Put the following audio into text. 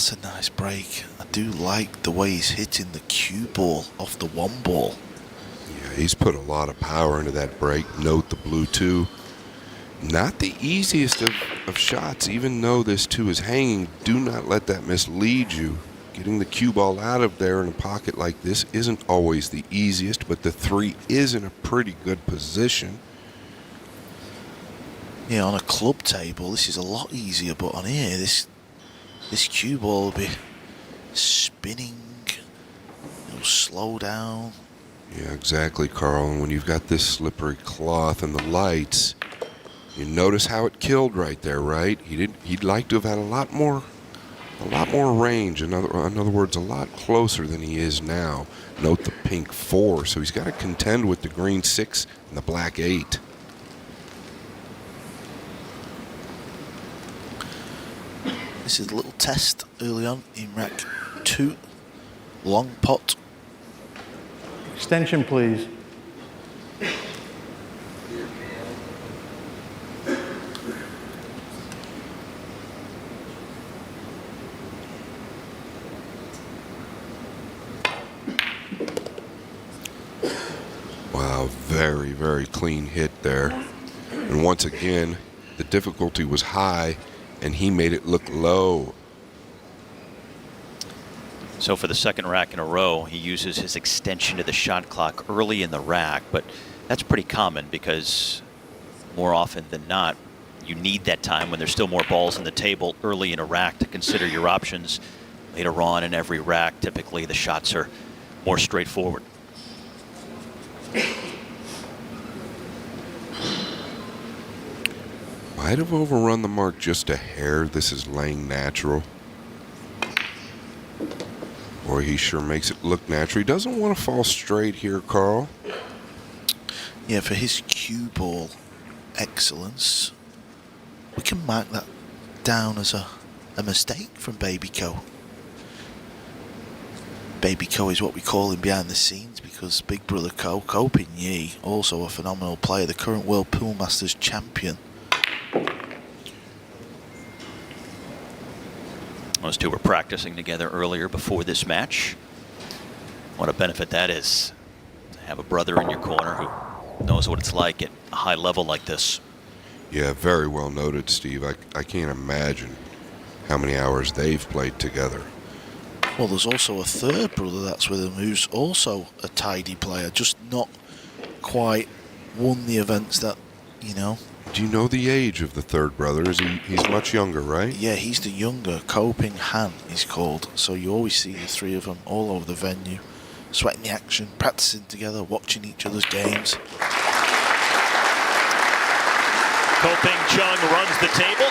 that's a nice break. I do like the way he's hitting the cue ball off the one ball. Yeah, he's put a lot of power into that break. Note the blue two. Not the easiest of shots, even though this two is hanging. Do not let that mislead you. Getting the cue ball out of there in a pocket like this isn't always the easiest, but the three is in a pretty good position. Yeah, on a club table, this is a lot easier, but on here, this cue ball will be spinning. It'll slow down. Yeah, exactly, Carl. And when you've got this slippery cloth and the lights, you notice how it killed right there, right? He'd like to have had a lot more range. In other words, a lot closer than he is now. Note the pink 4, so he's got to contend with the green 6 and the black 8. This is a little test early on in rack 2. Long pot. Extension, please. Wow, very, very clean hit there. And once again, the difficulty was high, and he made it look low. So for the second rack in a row, he uses his extension to the shot clock early in the rack, but that's pretty common because more often than not, you need that time when there's still more balls on the table early in a rack to consider your options. Later on in every rack, typically the shots are more straightforward. Might have overrun the mark just a hair. This is laying natural. Boy, he sure makes it look natural. He doesn't want to fall straight here, Carl. Yeah, for his cue ball excellence, we can mark that down as a mistake from Baby Ko. Baby Ko is what we call him behind the scenes because Big Brother Ko Ping Chung, also a phenomenal player, the current World Pool Masters champion. Those two were practicing together earlier before this match. What a benefit that is to have a brother in your corner who knows what it's like at a high level like this. Yeah, very well noted, Steve. I can't imagine how many hours they've played together. Well, there's also a third brother that's with him who's also a tidy player, just not quite won the events that, you know. Do you know the age of the third brother? He's much younger, right? Yeah, he's the younger. Ko Ping Han, he's called. So you always see the three of them all over the venue, sweating the action, practicing together, watching each other's games. Ko Ping Chung runs the table.